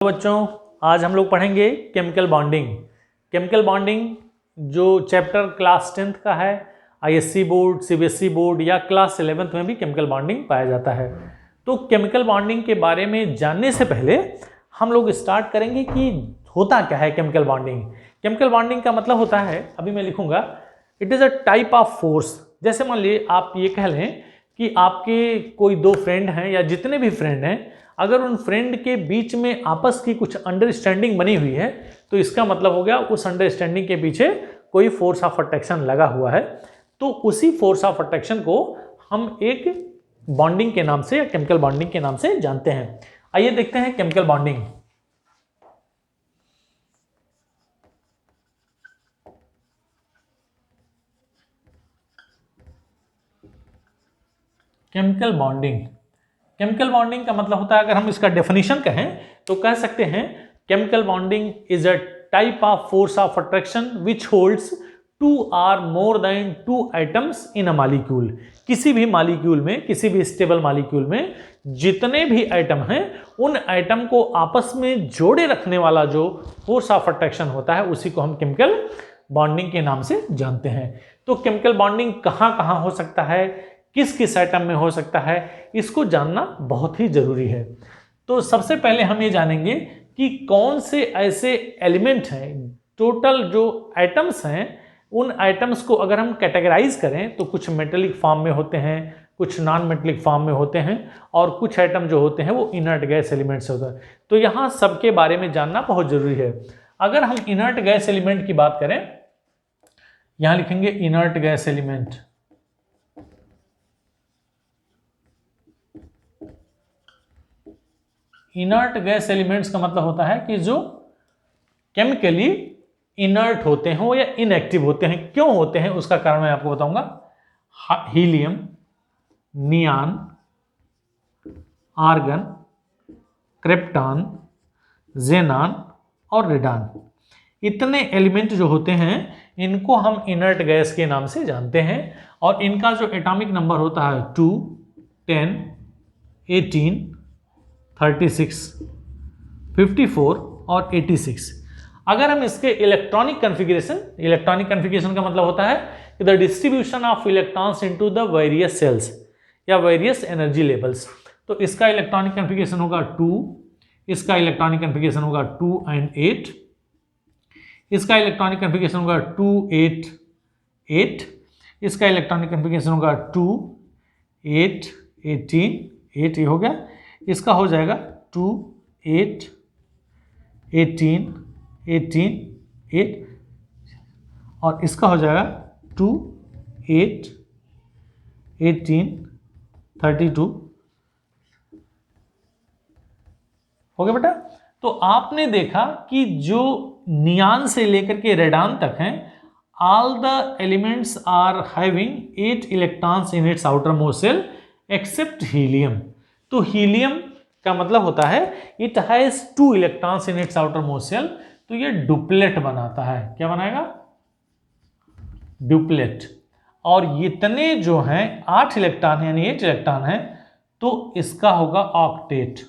तो बच्चों आज हम लोग पढ़ेंगे केमिकल बॉन्डिंग। केमिकल बॉन्डिंग जो चैप्टर क्लास 10th का है, आईएससी बोर्ड, सीबीएसई बोर्ड या क्लास 11th में भी केमिकल बॉन्डिंग पाया जाता है। तो केमिकल बॉन्डिंग के बारे में जानने से पहले हम लोग स्टार्ट करेंगे कि होता क्या है केमिकल बॉन्डिंग। केमिकल बॉन्डिंग का मतलब होता है, अभी मैं लिखूंगा, it is a type of force. जैसे मान लीजिए आप ये कह लें कि आपके कोई दो फ्रेंड हैं या जितने भी फ्रेंड हैं, अगर उन फ्रेंड के बीच में आपस की कुछ अंडरस्टैंडिंग बनी हुई है तो इसका मतलब हो गया उस अंडरस्टैंडिंग के पीछे कोई फोर्स ऑफ अट्रैक्शन लगा हुआ है। तो उसी फोर्स ऑफ अट्रैक्शन को हम एक बॉन्डिंग के नाम से या केमिकल बॉन्डिंग के नाम से जानते हैं। आइए देखते हैं chemical bonding. Chemical bonding, chemical bonding का मतलब होता है, अगर हम इसका डेफिनेशन कहें तो कह सकते हैं chemical bonding is a type of force of attraction which holds two or more than two atoms in a molecule. किसी भी मॉलिक्यूल में, किसी भी स्टेबल मॉलिक्यूल में जितने भी एटम हैं उन एटम को आपस में जोड़े रखने वाला जो फोर्स ऑफ अट्रैक्शन होता है उसी को हम केमिकल बॉन्डिंग के नाम से जानते हैं। तो केमिकल बॉन्डिंग कहाँ कहाँ हो सकता है, किस किस एटम में हो सकता है, इसको जानना बहुत ही जरूरी है। तो सबसे पहले हम ये जानेंगे कि कौन से ऐसे एलिमेंट हैं, टोटल जो एटम्स हैं उन एटम्स को अगर हम कैटेगराइज करें तो कुछ मेटेलिक फॉर्म में होते हैं, कुछ नॉन मेटेलिक फॉर्म में होते हैं और कुछ एटम जो होते हैं वो इनर्ट गैस एलिमेंट्स होते हैं। तो यहाँ सबके बारे में जानना बहुत जरूरी है। अगर हम इनर्ट गैस एलिमेंट की बात करें, यहाँ लिखेंगे inert gas element. Inert gas elements का मतलब होता है कि जो केमिकली इनर्ट होते हैं या इनएक्टिव होते हैं। क्यों होते हैं उसका कारण मैं आपको बताऊंगा। हीलियम, नियान, आर्गन, क्रिप्टॉन, जेनान और रेडान, इतने एलिमेंट जो होते हैं इनको हम इनर्ट गैस के नाम से जानते हैं। और इनका जो एटॉमिक नंबर होता है 2, 10, 18, 36, 54 और 86। अगर हम इसके इलेक्ट्रॉनिक कन्फिगरेशन का मतलब होता है कि the distribution of electrons into the various cells या वेरियस एनर्जी लेवल्स। तो इसका इलेक्ट्रॉनिक कन्फिगरेशन होगा 2, इसका इलेक्ट्रॉनिक कन्फिगरेशन होगा 2 and 8, इसका इलेक्ट्रॉनिक कन्फिगरेशन होगा 2, 8, 8, इसका इलेक्ट्रॉनिक कन्फिगरेशन होगा 2, 8, 18, 8, ये हो गया। इसका हो जाएगा 2, 8, 18, 18, 8 और इसका हो जाएगा 2, 8, 18, 32। हो गया बेटा। तो आपने देखा कि जो नियान से लेकर के रेडान तक हैं, all the elements are having 8 electrons in its outermost shell except helium. तो हीलियम का मतलब होता है it has 2 electrons in its outermost shell. तो ये डुप्लेट बनाता है। क्या बनाएगा? डुप्लेट। और इतने जो हैं 8 इलेक्ट्रॉन यानी 8 इलेक्ट्रॉन हैं, तो इसका होगा ऑक्टेट।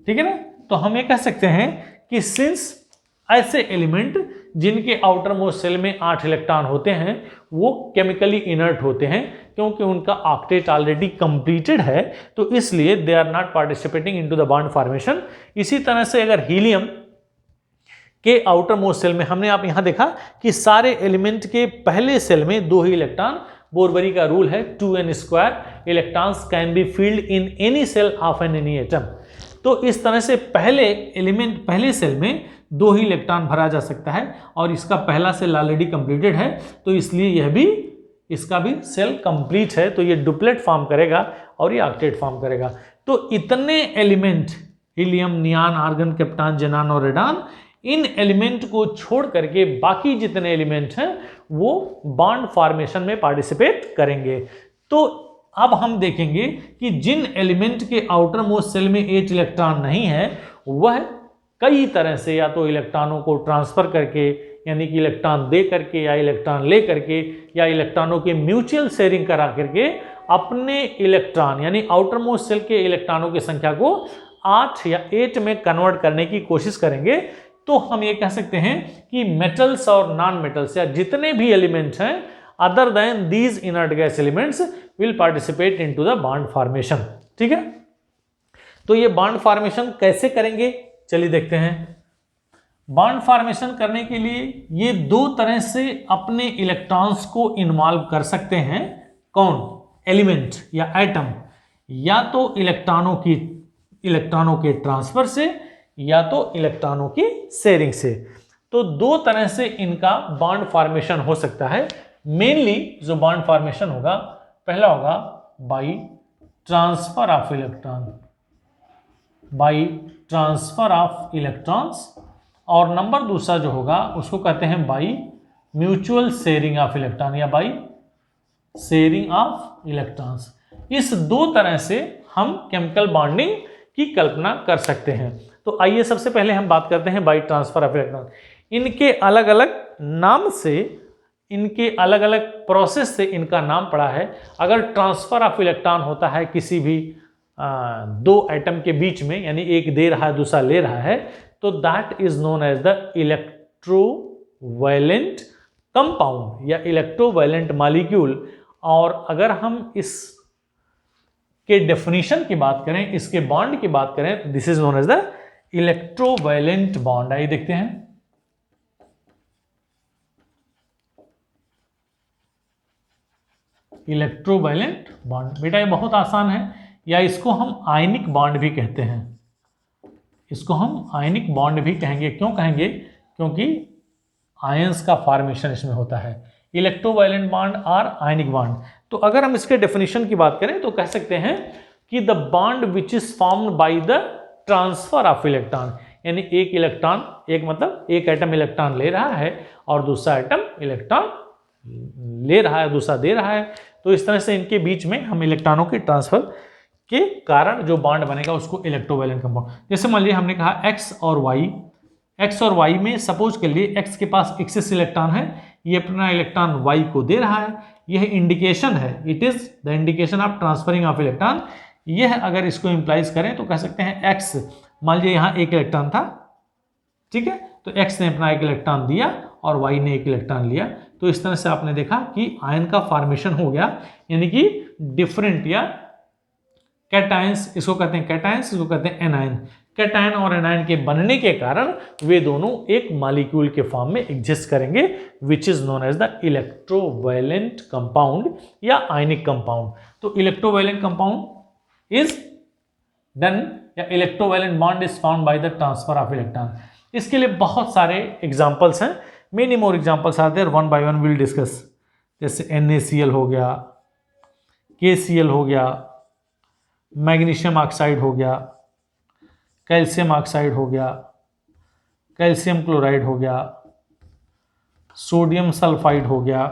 ठीक है ना। तो हम ये कह सकते हैं कि सिंस ऐसे एलिमेंट जिनके आउटर मोस्ट सेल में 8 इलेक्ट्रॉन होते हैं वो केमिकली इनर्ट होते हैं, क्योंकि उनका ऑक्टेट ऑलरेडी कंप्लीटेड है, तो इसलिए they are not participating into the bond formation. इसी तरह से अगर हीलियम के आउटर मोस्ट सेल में हमने आप यहां देखा कि सारे एलिमेंट के पहले सेल में 2 ही इलेक्ट्रॉन, बोरबरी का रूल है 2n² electrons can be filled in any shell of any atom. तो इस तरह से पहले सेल में 2 ही इलेक्ट्रॉन भरा जा सकता है और इसका पहला सेल ऑलरेडी कंप्लीटेड है, तो इसलिए यह भी, इसका भी सेल कंप्लीट है, तो ये डुप्लेट फॉर्म करेगा और ये ऑक्टेट फॉर्म करेगा। तो इतने एलिमेंट, हीलियम, नियान, आर्गन, क्रिप्टॉन, जेनान और रेडान, इन एलिमेंट को छोड़ करके बाकी जितने एलिमेंट हैं वो बॉन्ड फॉर्मेशन में पार्टिसिपेट करेंगे। तो अब हम देखेंगे कि जिन एलिमेंट के आउटर मोस्ट सेल में 8 इलेक्ट्रॉन नहीं है वह कई तरह से या तो इलेक्ट्रॉनों को ट्रांसफर करके, यानी कि इलेक्ट्रॉन दे करके या इलेक्ट्रॉन ले करके या इलेक्ट्रॉनों के म्यूचुअल शेयरिंग करा करके अपने इलेक्ट्रॉन यानी आउटर मोस्ट सेल के इलेक्ट्रॉनों की संख्या को 8 या 8 में कन्वर्ट करने की कोशिश करेंगे तो हम ये कह सकते हैं कि मेटल्स और नॉन मेटल्स या जितने भी एलिमेंट्स हैं other than these inert gas elements will participate into the bond formation. ठीक है, तो ये बॉन्ड फॉर्मेशन कैसे करेंगे चलिए देखते हैं। बॉन्ड फॉर्मेशन करने के लिए ये दो तरह से अपने इलेक्ट्रॉन्स को इन्वॉल्व कर सकते हैं। कौन? एलिमेंट या एटम, या तो इलेक्ट्रॉनों के ट्रांसफर से या तो इलेक्ट्रॉनों की शेयरिंग से। तो दो तरह से इनका बॉन्ड फॉर्मेशन हो सकता है। मेनली जो बॉन्ड फॉर्मेशन होगा, पहला होगा by transfer of electron, by transfer of electrons, और नंबर दूसरा जो होगा उसको कहते हैं by mutual sharing of electron या बाई शेयरिंग ऑफ इलेक्ट्रॉन्स। इस दो तरह से हम केमिकल बॉन्डिंग की कल्पना कर सकते हैं। तो आइए सबसे पहले हम बात करते हैं बाई ट्रांसफर ऑफ इलेक्ट्रॉन। इनके अलग अलग नाम से, इनके अलग अलग प्रोसेस से इनका नाम पड़ा है। अगर ट्रांसफर ऑफ इलेक्ट्रॉन होता है किसी भी दो एटम के बीच में, यानी एक दे रहा है दूसरा ले रहा है, तो that is known as the electrovalent compound या इलेक्ट्रोवैलेंट मॉलिक्यूल। और अगर हम इस के डेफिनेशन की बात करें, इसके बॉन्ड की बात करें, तो this is known as the electrovalent bond. आइए देखते हैं। इलेक्ट्रोवैलेंट बॉन्ड, बेटा ये बहुत आसान है, या इसको हम आयनिक बॉन्ड भी कहते हैं। इसको हम आयनिक बॉन्ड भी कहेंगे। क्यों कहेंगे? क्योंकि आयंस का फॉर्मेशन इसमें होता है। इलेक्ट्रोवैलेंट बॉन्ड और आयनिक बॉन्ड। तो अगर हम इसके डेफिनेशन की बात करें तो कह सकते हैं कि the bond which is formed by the transfer of electron, यानी एक इलेक्ट्रॉन, एक मतलब एक एटम इलेक्ट्रॉन ले रहा है और दूसरा एटम इलेक्ट्रॉन ले रहा है, दूसरा दे रहा है। तो इस तरह से इनके बीच में हम इलेक्ट्रॉनों के ट्रांसफर के कारण जो बॉन्ड बनेगा उसको इलेक्ट्रोवैलेंट कंपाउंड। जैसे मान लीजिए हमने कहा x और y में सपोज कर लिए x के पास एक्सेस इलेक्ट्रॉन है, ये अपना इलेक्ट्रॉन y को दे रहा है। यह इंडिकेशन है, it is the indication of transferring of electron. यह अगर इसको इंप्लाइज करें तो कह सकते हैं x, मान लीजिए यहाँ एक इलेक्ट्रॉन था, ठीक है, तो x ने अपना एक इलेक्ट्रॉन दिया और y ने एक इलेक्ट्रॉन लिया। तो इस तरह से आपने देखा कि आयन का फॉर्मेशन हो गया, यानी कि डिफरेंट या कैटायंस, इसको कहते हैं कैटायंस, इसको कहते हैं एनायन। कैटायन और एनायन के बनने के कारण वे दोनों एक मॉलिक्यूल के फॉर्म में एग्जिस्ट करेंगे, which is known as the electrovalent compound या आयनिक कंपाउंड। तो इलेक्ट्रोवैलेंट कंपाउंड इज डन या electrovalent bond is found by the transfer of electron. इसके लिए बहुत सारे एग्जाम्पल्स हैं, many more examples are there, one by one will discuss. जैसे NaCl हो गया, KCl हो गया, मैग्नीशियम ऑक्साइड हो गया, कैल्शियम ऑक्साइड हो गया, कैल्शियम क्लोराइड हो गया, सोडियम सल्फाइड हो गया,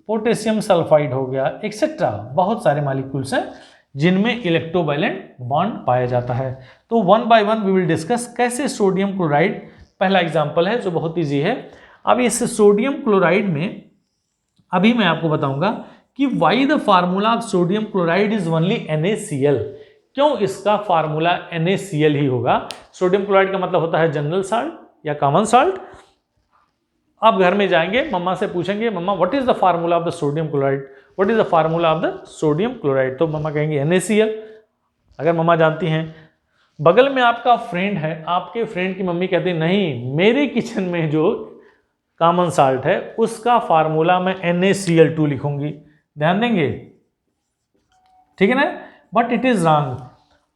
पोटेशियम सल्फाइड हो गया, एक्सेट्रा। बहुत सारे मॉलिक्यूल्स हैं जिनमें इलेक्ट्रोवैलेंट बॉन्ड पाया जाता है। तो one by one we will discuss कैसे सोडियम क्लोराइड पहला एग्जाम्पल है जो बहुत ईजी है। अब इस सोडियम क्लोराइड में अभी मैं आपको बताऊंगा कि why the formula of sodium chloride is only NaCl। क्यों इसका फार्मूला NaCl ही होगा? सोडियम क्लोराइड का मतलब होता है जनरल साल्ट या कॉमन साल्ट। आप घर में जाएंगे, मम्मा से पूछेंगे, mumma what is the formula of the sodium chloride, what is the formula of the sodium chloride, तो मम्मा कहेंगे NaCl, अगर मम्मा जानती हैं। बगल में आपका फ्रेंड है, आपके फ्रेंड की मम्मी कहती नहीं, मेरे किचन में जो कॉमन साल्ट है उसका फार्मूला मैं NaCl2 लिखूंगी। ध्यान देंगे, ठीक है ना? But it is wrong.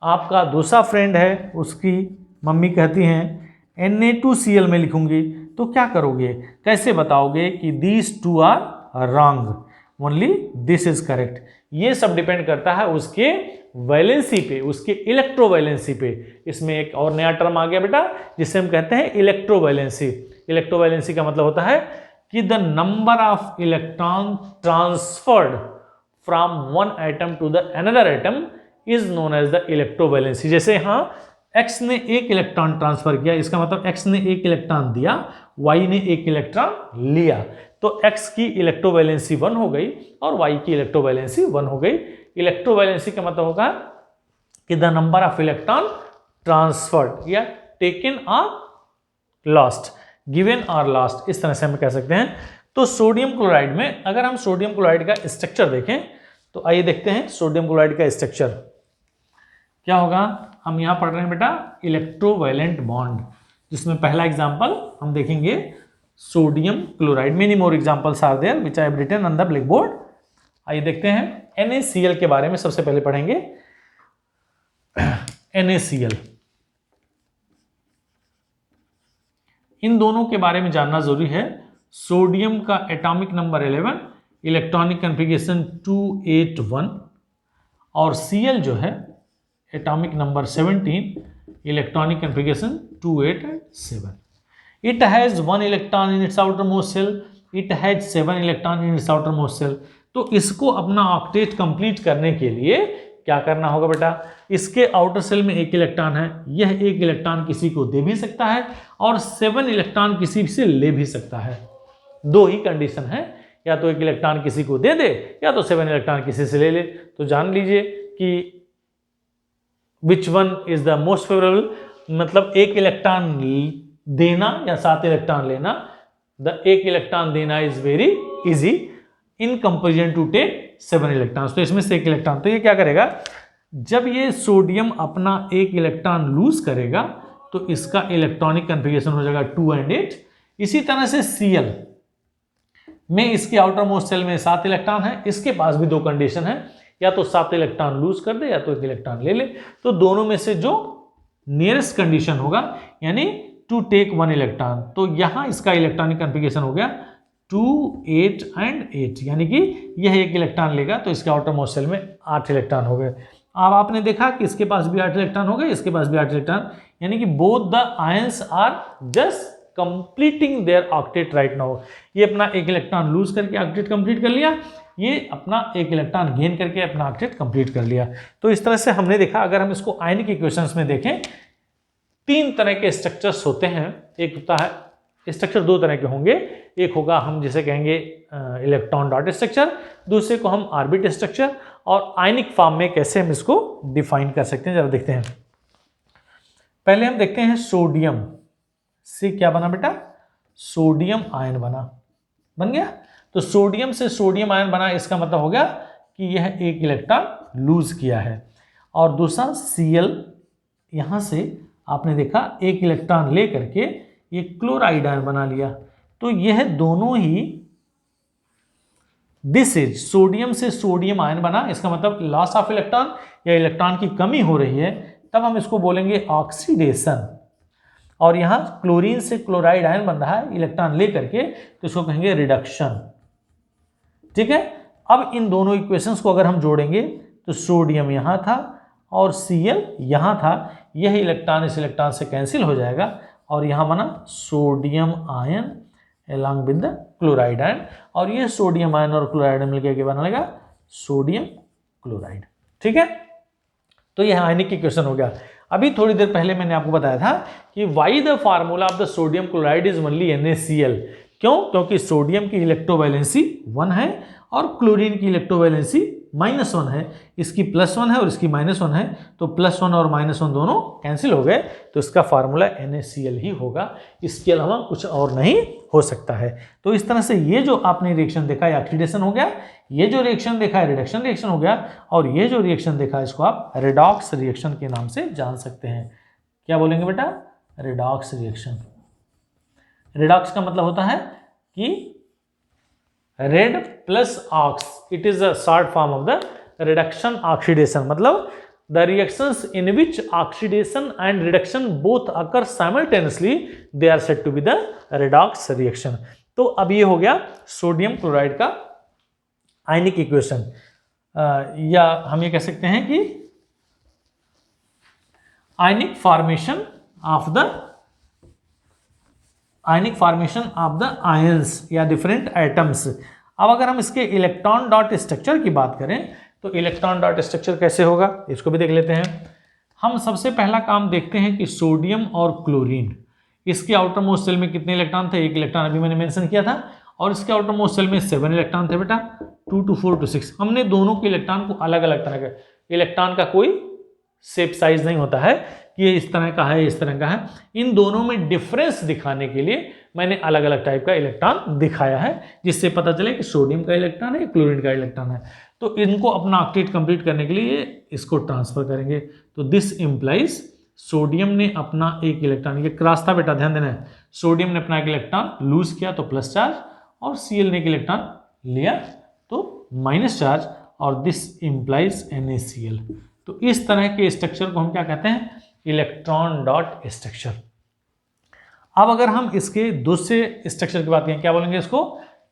आपका दूसरा फ्रेंड है, उसकी मम्मी कहती हैं Na2Cl में लिखूंगी, तो क्या करोगे? कैसे बताओगे कि these two are wrong, only this is correct? ये सब डिपेंड करता है उसके वैलेंसी पे, उसके इलेक्ट्रोवैलेंसी पे। इसमें एक और नया टर्म आ गया बेटा, जिसे हम कहते हैं इलेक्ट्रोवैलेंसी। इलेक्ट्रोवैलेंसी का मतलब होता है कि the number of electron transferred from one atom to the another atom is known as the electrovalency. जैसे यहाँ x ने एक इलेक्ट्रॉन ट्रांसफर किया, इसका मतलब x ने एक इलेक्ट्रॉन दिया, y ने एक इलेक्ट्रॉन लिया, तो x की इलेक्ट्रोवैलेंसी 1 हो गई और y की इलेक्ट्रोवैलेंसी 1 हो गई। इलेक्ट्रोवैलेंसी का मतलब होगा कि the number of electron transferred या टेकन और लॉस्ट, गिवन और लॉस्ट, इस तरह से हम कह सकते हैं। तो सोडियम क्लोराइड में अगर हम सोडियम क्लोराइड का स्ट्रक्चर देखें तो आइए देखते हैं सोडियम क्लोराइड का स्ट्रक्चर क्या होगा। हम यहां पढ़ रहे हैं बेटा इलेक्ट्रोवैलेंट बॉन्ड, जिसमें पहला एग्जांपल हम देखेंगे sodium chloride. Many more examples are there which I have written on the blackboard. आइए देखते हैं NaCl के बारे में सबसे पहले पढ़ेंगे। NaCl, इन दोनों के बारे में जानना जरूरी है। सोडियम का एटॉमिक नंबर 11, इलेक्ट्रॉनिक कॉन्फ़िगरेशन 281, और Cl जो है atomic number 17, electronic configuration 287। It has 1 electron in its outermost shell. It has 7 electron in its outermost shell. तो इसको अपना ऑक्टेट कंप्लीट करने के लिए क्या करना होगा बेटा, इसके आउटर सेल में 1 इलेक्ट्रॉन है, यह 1 इलेक्ट्रॉन किसी को दे भी सकता है और 7 इलेक्ट्रॉन किसी से ले भी सकता है। दो ही कंडीशन है, या तो 1 इलेक्ट्रॉन किसी को दे दे या तो 7 इलेक्ट्रॉन किसी से ले ले। तो जान लीजिए कि which one is the most favourable, मतलब 1 इलेक्ट्रॉन देना या 7 इलेक्ट्रॉन लेना। द 1 इलेक्ट्रॉन देना is very easy in comparison to take 7 electrons. तो इसमें से 1 इलेक्ट्रॉन, तो ये क्या करेगा, जब ये सोडियम अपना 1 इलेक्ट्रॉन लूज करेगा तो इसका इलेक्ट्रॉनिक कॉन्फ़िगरेशन हो जाएगा 2 and 8। इसी तरह से Cl में इसके आउटर मोस्ट सेल में 7 इलेक्ट्रॉन है, इसके पास भी 2 कंडीशन है, या तो 7 इलेक्ट्रॉन लूज कर दे या तो 1 इलेक्ट्रॉन ले ले। तो दोनों में से जो नियरेस्ट कंडीशन होगा यानी टू टेक 1 इलेक्ट्रॉन, तो यहां इसका इलेक्ट्रॉनिक कॉन्फ़िगरेशन हो गया 2, 8 and 8, यानी कि यह 1 इलेक्ट्रॉन लेगा तो इसके आउटर मोस्ट सेल में 8 इलेक्ट्रॉन हो गए। अब आपने देखा कि इसके पास भी 8 इलेक्ट्रॉन हो गए, इसके पास भी 8 इलेक्ट्रॉन, यानी कि both the ions are just completing their octet right now. ये अपना 1 इलेक्ट्रॉन लूज करके ऑक्टेट कंप्लीट कर लिया, ये अपना 1 इलेक्ट्रॉन गेन करके अपना ऑक्टेट कंप्लीट कर लिया। तो इस तरह से हमने देखा, अगर हम इसको आयनिक इक्वेशंस में देखें, 3 तरह के स्ट्रक्चर्स होते हैं। एक होता है स्ट्रक्चर 2 तरह के होंगे, एक होगा हम जिसे कहेंगे इलेक्ट्रॉन डॉट स्ट्रक्चर, दूसरे को हम ऑर्बिट स्ट्रक्चर, और आयनिक फॉर्म में कैसे हम इसको डिफाइन कर सकते हैं जरा देखते हैं। पहले हम देखते हैं सोडियम से क्या बना बेटा, सोडियम आयन बन गया। तो सोडियम से सोडियम आयन बना, इसका मतलब हो गया कि यह 1 इलेक्ट्रॉन लूज किया है। और दूसरा Cl, यहां से आपने देखा 1 इलेक्ट्रॉन ले करके ये क्लोराइड आयन बना लिया। तो यह दोनों ही, दिस इज सोडियम से सोडियम आयन बना, इसका मतलब लॉस ऑफ इलेक्ट्रॉन या इलेक्ट्रॉन की कमी हो रही है, तब हम इसको बोलेंगे ऑक्सीडेशन। और यहां क्लोरीन से क्लोराइड आयन बन रहा है इलेक्ट्रॉन ले करके, तो इसको कहेंगे रिडक्शन। ठीक है, अब इन दोनों इक्वेशंस को अगर हम जोड़ेंगे तो सोडियम यहां था और Cl यहां था, यह इलेक्ट्रॉन इस इलेक्ट्रॉन से कैंसिल हो जाएगा और यहां बना sodium ion along with the chloride ion, और ये सोडियम आयन और क्लोराइड मिलकर के बनेगा सोडियम क्लोराइड। ठीक है, तो यह आयनिक इक्वेशन हो गया। अभी थोड़ी देर पहले मैंने आपको बताया था कि why the formula of the sodium chloride is only NaCl। क्यों? क्योंकि सोडियम की इलेक्ट्रोवैलेंसी 1 है और क्लोरीन की इलेक्ट्रोवैलेंसी -1 है, इसकी +1 है और इसकी -1 है, तो +1 और -1 दोनों कैंसिल हो गए, तो इसका फार्मूला NaCl ही होगा, इसके अलावा कुछ और नहीं हो सकता है। तो इस तरह से ये जो आपने रिएक्शन देखा है ऑक्सीडेशन हो गया, ये जो रिएक्शन देखा है रिडक्शन रिएक्शन हो गया, और ये जो रिएक्शन देखा है इसको आप रेडॉक्स रिएक्शन के नाम से जान सकते हैं। क्या बोलेंगे बेटा? Redox reaction. रेडॉक्स का मतलब होता है कि red plus ox, it is a short form of the reduction oxidation, मतलब the reactions in which oxidation and reduction both occur simultaneously, they are said to be the redox reaction. तो अब ये हो गया सोडियम क्लोराइड का आयनिक equation, या हम ये कह सकते हैं कि आयनिक फॉर्मेशन ऑफ द आयंस या डिफरेंट एटम्स। अब अगर हम इसके इलेक्ट्रॉन डॉट स्ट्रक्चर की बात करें तो इलेक्ट्रॉन डॉट स्ट्रक्चर कैसे होगा इसको भी देख लेते हैं। हम सबसे पहला काम देखते हैं कि सोडियम और क्लोरीन, इसके आउटर मोस्ट सेल में कितने इलेक्ट्रॉन थे? 1 इलेक्ट्रॉन अभी मैंने मेंशन किया था, और इसके आउटर मोस्ट सेल में 7 इलेक्ट्रॉन थे बेटा, 2 to 4 to 6। हमने दोनों के इलेक्ट्रॉन को अलग अलग तरह के, इलेक्ट्रॉन का कोई शेप साइज नहीं होता है कि ये इस तरह का है इस तरह का है। इन दोनों में डिफरेंस दिखाने के लिए मैंने अलग अलग टाइप का इलेक्ट्रॉन दिखाया है, जिससे पता चले कि सोडियम का इलेक्ट्रॉन है क्लोरीन का इलेक्ट्रॉन है। तो इनको अपना ऑक्टेट कंप्लीट करने के लिए इसको ट्रांसफर करेंगे। तो दिस इम्प्लाइज सोडियम ने अपना एक इलेक्ट्रॉन, ये क्रॉस था बेटा ध्यान देना है, सोडियम ने अपना एक इलेक्ट्रॉन लूज किया तो प्लस चार्ज, और Cl ने एक इलेक्ट्रॉन लिया तो माइनस चार्ज, और दिस इम्प्लाइज NaCl। तो इस तरह के स्ट्रक्चर को हम क्या कहते हैं, इलेक्ट्रॉन डॉट स्ट्रक्चर। अब अगर हम इसके दूसरे स्ट्रक्चर की बात करें, क्या बोलेंगे इसको,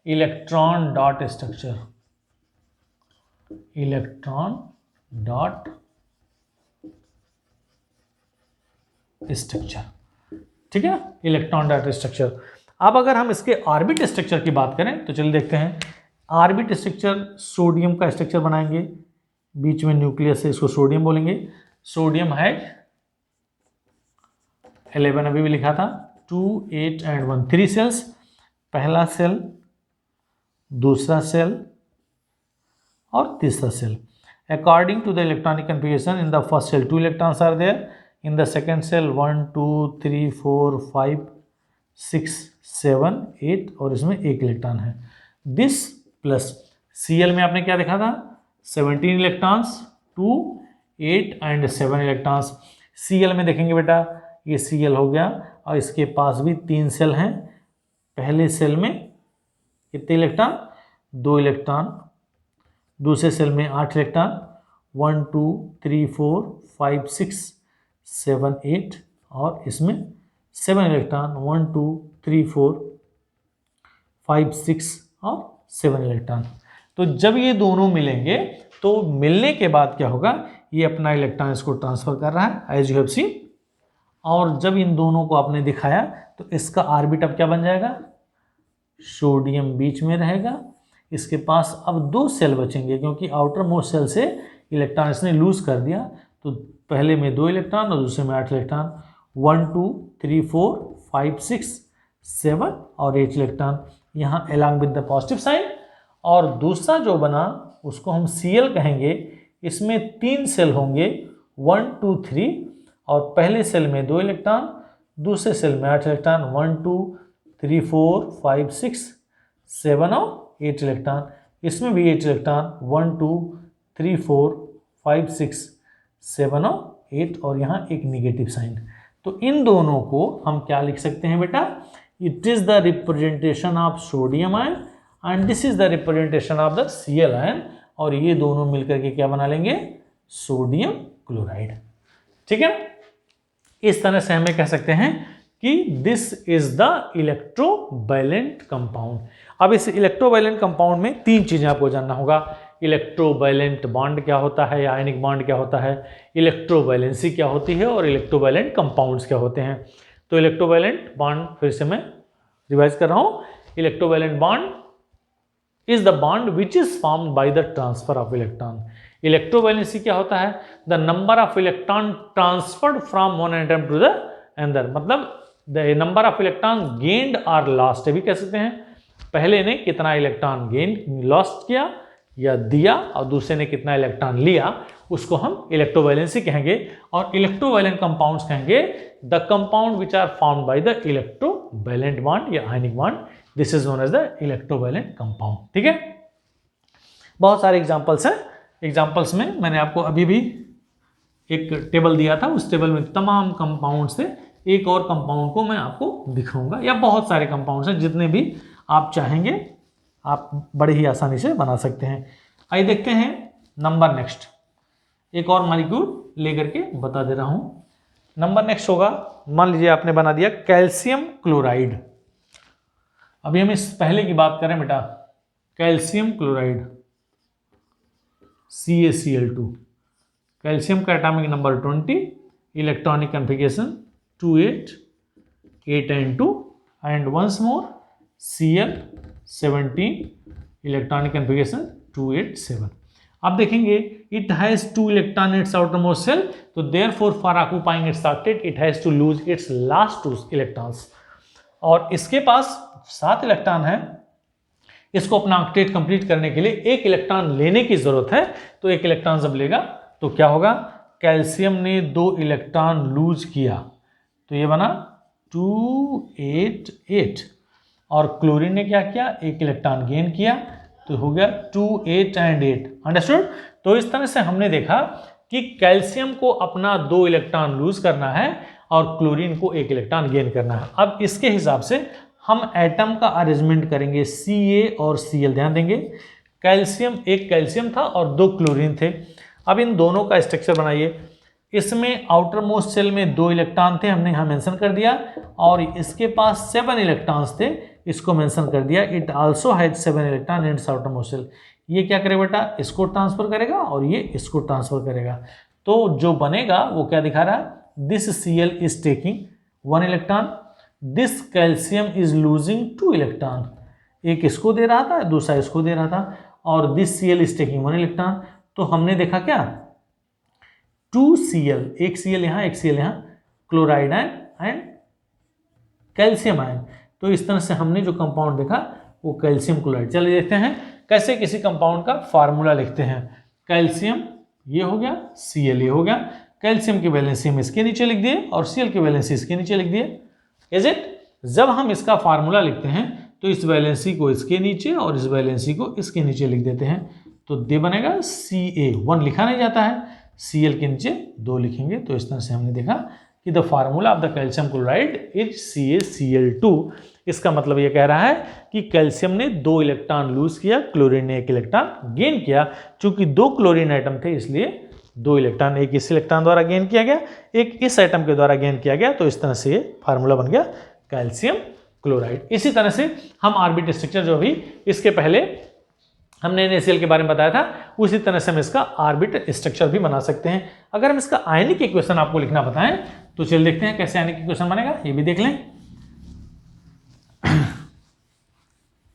electron dot structure, electron dot structure, ठीक है, इलेक्ट्रॉन डॉट स्ट्रक्चर। अब अगर हम इसके ऑर्बिट स्ट्रक्चर की बात करें तो चलिए देखते हैं। ऑर्बिट स्ट्रक्चर, सोडियम का स्ट्रक्चर बनाएंगे, बीच में न्यूक्लियस है, इसको सोडियम बोलेंगे। सोडियम है 11 अभी भी लिखा था, 2 8 एंड 1, 3 सेल्स, पहला सेल, दूसरा सेल और तीसरा shell. According to the electronic configuration, in the first shell 2 electrons are there, in the second shell 1 2 3 4 5 6 7 8 और इसमें एक इलेक्ट्रॉन है। दिस प्लस Cl में आपने क्या देखा था, 17 इलेक्ट्रॉन्स, 2 8 एंड 7 इलेक्ट्रॉन्स। Cl में देखेंगे बेटा, ये Cl हो गया और इसके पास भी 3 सेल हैं। पहले सेल में कितने इलेक्ट्रॉन, 2 इलेक्ट्रॉन, दूसरे सेल में 8 इलेक्ट्रॉन, 1 2 3 4 5 6 7 8 और इसमें 7 इलेक्ट्रॉन, 1 2 3 4 5 6 और 7 इलेक्ट्रॉन। तो जब ये दोनों मिलेंगे तो मिलने के बाद क्या होगा, ये अपना इलेक्ट्रॉन इसको ट्रांसफर कर रहा है एज यू हैव सीन, और जब इन दोनों को आपने दिखाया तो इसका ऑर्बिट अब क्या बन जाएगा, सोडियम बीच में रहेगा, इसके पास अब 2 सेल बचेंगे क्योंकि आउटर मोस्ट सेल से इलेक्ट्रॉन इसने लूज कर दिया। तो पहले में 2 इलेक्ट्रॉन और दूसरे में 8 इलेक्ट्रॉन, 1 2 3 4 5 6 7 और 8 इलेक्ट्रॉन यहाँ along with the positive sign. और दूसरा जो बना उसको हम Cl कहेंगे, इसमें 3 सेल होंगे, 1 2 3, और पहले सेल में 2 इलेक्ट्रॉन, दूसरे सेल में 8 इलेक्ट्रॉन, 1 2 3 4 5 6 7 और 8 इलेक्ट्रॉन, इसमें भी 8 इलेक्ट्रॉन, 1 2 3 4 5 6 7 और 8 और यहाँ एक निगेटिव साइन। तो इन दोनों को हम क्या लिख सकते हैं बेटा, it is the representation of sodium ion and this is the representation of the Cl ion, और ये दोनों मिलकर के क्या बना लेंगे, सोडियम क्लोराइड। ठीक है, इस तरह से हमें कह सकते हैं कि this is the electrovalent compound. अब इस इलेक्ट्रोवैलेंट कंपाउंड में 3 चीजें आपको जानना होगा। इलेक्ट्रोवैलेंट बॉन्ड क्या होता है, या आयनिक बॉन्ड क्या होता है, इलेक्ट्रोवैलेंसी क्या होती है, और इलेक्ट्रोवैलेंट कंपाउंड्स क्या होते हैं। तो इलेक्ट्रोवैलेंट बॉन्ड फिर से मैं रिवाइज कर रहा हूं, electrovalent bond is the bond which is formed by the transfer of electron. Electrovalency क्या होता है, the number of electron transferred from one atom to the other, मतलब the number of electron gained और lost भी कह सकते हैं। पहले ने कितना इलेक्ट्रॉन गेन लॉस्ट किया या दिया, और दूसरे ने कितना इलेक्ट्रॉन लिया, उसको हम इलेक्ट्रोवैलेंसी कहेंगे। और इलेक्ट्रोवैलेंट कंपाउंड्स कहेंगे the compound which are formed by the electrovalent bond या ionic bond, this is known as the electrovalent compound. ठीक है, बहुत सारे एग्जांपल्स हैं। एग्जांपल्स में मैंने आपको अभी भी एक टेबल दिया था, उस टेबल में तमाम कंपाउंड से एक और कंपाउंड को मैं आपको दिखाऊंगा, या बहुत सारे कंपाउंड्स हैं, जितने भी आप चाहेंगे आप बड़े ही आसानी से बना सकते हैं। आइए देखते हैं नंबर नेक्स्ट, एक और मॉलिक्यूल लेकर के बता दे रहा हूं। नंबर नेक्स्ट होगा, मान लीजिए आपने बना दिया कैल्शियम क्लोराइड। अभी हम इस पहले की बात करें बेटा, कैल्शियम क्लोराइड CaCl2, कैल्शियम का atomic number 20, electronic configuration 2 8 8 and 2, and once more Cl 17, electronic configuration 2 8 7। आप देखेंगे it has 2 electron its outermost shell, तो therefore for occupying its octet it has to lose its last 2 electrons, और इसके पास 7 electron है। इसको अपना octet complete करने के लिए 1 इलेक्ट्रॉन लेने की जरूरत है, तो 1 इलेक्ट्रॉन जब लेगा तो क्या होगा, कैल्शियम ने 2 इलेक्ट्रॉन लूज किया तो ये बना 288 और क्लोरीन ने क्या किया, 1 इलेक्ट्रॉन गेन किया तो हो गया 2 8 एंड 8। अंडरस्टूड। तो इस तरह से हमने देखा कि कैल्शियम को अपना 2 इलेक्ट्रॉन लूज करना है और क्लोरीन को 1 इलेक्ट्रॉन गेन करना है। अब इसके हिसाब से हम एटम का अरेंजमेंट करेंगे Ca और Cl। ध्यान देंगे कैल्शियम, एक कैल्शियम था और 2 क्लोरीन थे। अब इन दोनों का स्ट्रक्चर बनाइए। इसमें आउटर मोस्ट शेल में 2 इलेक्ट्रॉन थे, हमने यहाँ मेंशन कर दिया, और इसके पास 7 इलेक्ट्रॉन्स थे, इसको मेंशन कर दिया। It also had 7 electron in its outermost shell. ये क्या करेगा बेटा, इसको ट्रांसफर करेगा और ये इसको ट्रांसफर करेगा। तो जो बनेगा वो क्या दिखा रहा है, this Cl is taking 1 electron, this calcium is losing 2 electron. एक इसको दे रहा था, दूसरा इसको दे रहा था, और this Cl is taking 1 electron. तो हमने देखा क्या, 2Cl, एक Cl यहाँ, एक Cl यहाँ, chloride ion and calcium ion. तो इस तरह से हमने जो कंपाउंड देखा वो कैल्शियम क्लोराइड। चलिए देखते हैं कैसे किसी कंपाउंड का फार्मूला लिखते हैं। कैल्शियम ये हो गया, Cl ये हो गया, कैल्शियम की वैलेंसी हम इसके नीचे लिख दिए और Cl की वैलेंसी इसके नीचे लिख दिए। Is it. जब हम इसका फार्मूला लिखते हैं तो इस वैलेंसी को इसके नीचे और इस वैलेंसी को इसके नीचे लिख देते हैं, तो दे बनेगा Ca। 1 लिखा नहीं जाता है, Cl के नीचे 2 लिखेंगे। तो इस तरह से हमने देखा कि the formula of the calcium chloride is CaCl2। इसका मतलब ये कह रहा है कि कैल्शियम ने 2 इलेक्ट्रॉन लूज किया, क्लोरीन ने 1 इलेक्ट्रॉन गेन किया। चूंकि 2 क्लोरीन एटम थे इसलिए 2 इलेक्ट्रॉन, एक इस इलेक्ट्रॉन द्वारा गेन किया गया, एक इस एटम के द्वारा गेन किया गया। तो इस तरह से ये फार्मूला बन गया कैल्शियम क्लोराइड। इसी तरह से हम ऑर्बिट स्ट्रक्चर जो भी इसके पहले हमने NaCl के बारे में बताया था, उसी तरह से हम इसका ऑर्बिट स्ट्रक्चर भी बना सकते हैं। अगर हम इसका आयनिक इक्वेशन आपको लिखना बताएं तो चलिए देखते हैं कैसे आयनिक इक्वेशन बनेगा, ये भी देख लें।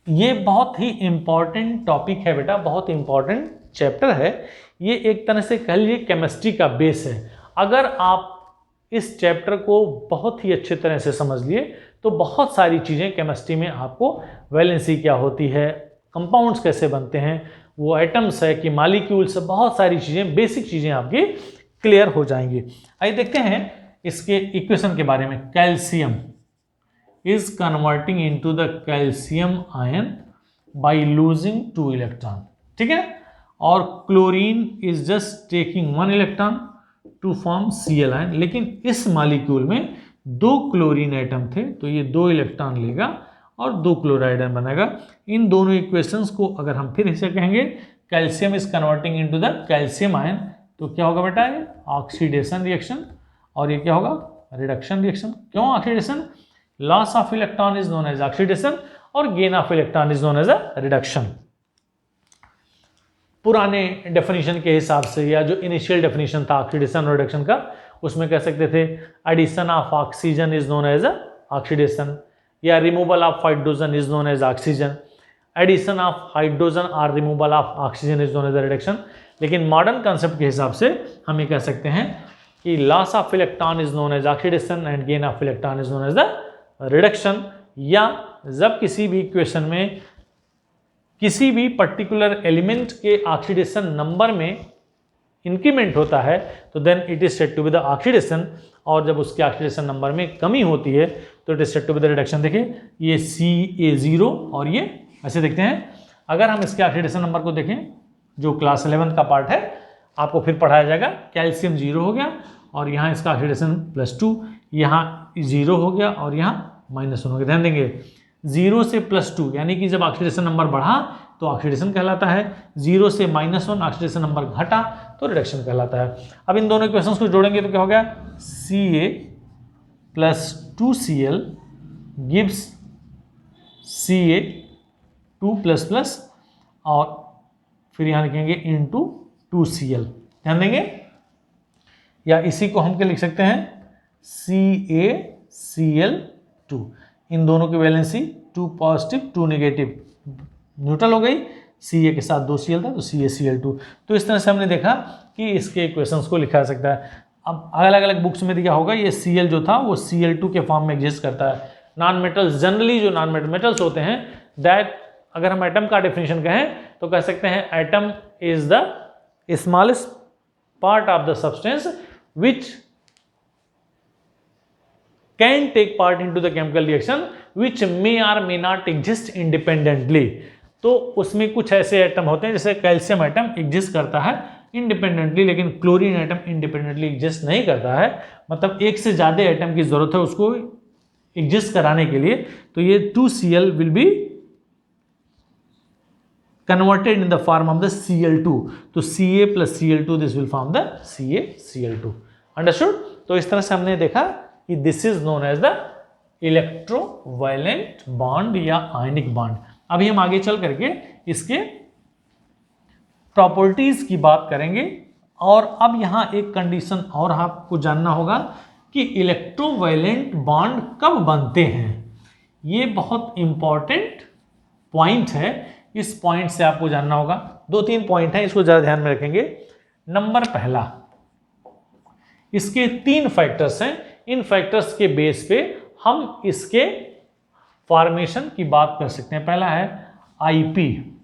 ये बहुत ही इंपॉर्टेंट टॉपिक है बेटा, बहुत इंपॉर्टेंट चैप्टर है। ये एक तरह से कह लीजिए केमिस्ट्री का बेस है। अगर आप इस चैप्टर को बहुत ही अच्छे तरह से समझ लिए तो बहुत सारी चीज़ें केमिस्ट्री में आपको, वैलेंसी क्या होती है, कंपाउंड्स कैसे बनते हैं, वो एटम्स है कि मॉलिक्यूल्स, बहुत सारी चीज़ें, बेसिक चीज़ें आपकी क्लियर हो जाएंगी। आइए देखते हैं इसके इक्वेशन के बारे में। Calcium is converting into the calcium ion by losing 2 electron, ठीक है। और chlorine is just taking 1 electron to form Cl ion. लेकिन इस मॉलिक्यूल में 2 क्लोरीन एटम थे तो ये 2 इलेक्ट्रॉन लेगा और 2 क्लोराइड आयन बनेगा। इन दोनों इक्वेशंस को अगर हम फिर इसे कहेंगे, calcium is converting into the calcium ion, तो क्या होगा बेटा, ये ऑक्सीडेशन रिएक्शन, और ये क्या होगा, रिडक्शन रिएक्शन। क्यों oxidation, loss of electron is known as oxidation और gain of electron is known as a reduction. पुराने डेफिनेशन के हिसाब से, या जो इनिशियल डेफिनेशन था ऑक्सीडेशन और रिडक्शन का, उसमें कह सकते थे addition of oxygen is known as oxidation, या removal of hydrogen is known as oxygen, addition of hydrogen और removal of oxygen is known as reduction. लेकिन मॉडर्न कॉन्सेप्ट के हिसाब से हम ये कह सकते हैं कि loss of electron is known as oxidation and gain of electron is known as the reduction. या जब किसी भी इक्वेशन में किसी भी पर्टिकुलर एलिमेंट के ऑक्सीडेशन नंबर में इंक्रीमेंट होता है तो then it is said to be the oxidation, और जब उसके ऑक्सीडेशन नंबर में कमी होती है तो it is said to be the reduction. देखिए ये Ca0 और ये ऐसे देखते हैं। अगर हम इसके ऑक्सीडेशन नंबर को देखें, जो क्लास 11 का पार्ट है, आपको फिर पढ़ाया जाएगा। कैल्शियम 0 हो गया और यहाँ इसका ऑक्सीडेशन +2, यहाँ 0 हो गया और यहाँ -1 हो गया। ध्यान देंगे 0 से +2 यानी कि जब ऑक्सीडेशन नंबर बढ़ा तो ऑक्सीडेशन कहलाता है, 0 से -1 ऑक्सीडेशन नंबर घटा तो रिडक्शन कहलाता है। अब इन दोनों इक्वेशंस को जोड़ेंगे तो क्या हो गया, Ca + 2Cl गिव्स Ca2++ और फिर यहाँ लिखेंगे इंटू 2Cl। ध्यान देंगे, या इसी को हम क्या लिख सकते हैं, CaCl2। इन दोनों की वैलेंसी 2 पॉजिटिव 2 नेगेटिव, न्यूट्रल हो गई। Ca के साथ 2 Cl था तो CaCl2। तो इस तरह से हमने देखा कि इसके इक्वेशंस को लिखा जा सकता है। अब अलग अलग बुक्स में दिया होगा, ये Cl जो था वो Cl2 के फॉर्म में एग्जिस्ट करता है। नॉन मेटल्स, जनरली जो नॉन मेटल्स होते हैं, दैट अगर हम एटम का डेफिनेशन कहें तो कह सकते हैं atom is the smallest part of the substance which can take part into the chemical reaction which may or may not exist independently। तो उसमें कुछ ऐसे एटम होते हैं, जैसे कैल्शियम एटम एग्जिस्ट करता है इंडिपेंडेंटली, लेकिन क्लोरीन एटम इंडिपेंडेंटली एग्जिस्ट नहीं करता है। मतलब एक से ज़्यादा एटम की जरूरत है उसको एग्जिस्ट कराने के लिए। तो ये 2Cl will be converted in the form of the Cl2, तो Ca plus Cl2 this will form the CaCl2। Understood? तो इस तरह से हमने देखा कि this is known as the electrovalent bond या आयनिक बॉन्ड। अभी हम आगे चल करके इसके प्रॉपर्टीज की बात करेंगे। और अब यहां एक कंडीशन और आपको जानना होगा कि इलेक्ट्रोवैलेंट बॉन्ड कब बनते हैं। ये बहुत इंपॉर्टेंट पॉइंट है, इस पॉइंट से आपको जानना होगा। 2-3 पॉइंट हैं, इसको जरा ध्यान में रखेंगे। नंबर पहला, इसके 3 फैक्टर्स हैं। इन फैक्टर्स के बेस पे हम इसके फॉर्मेशन की बात कर सकते हैं। पहला है आईपी,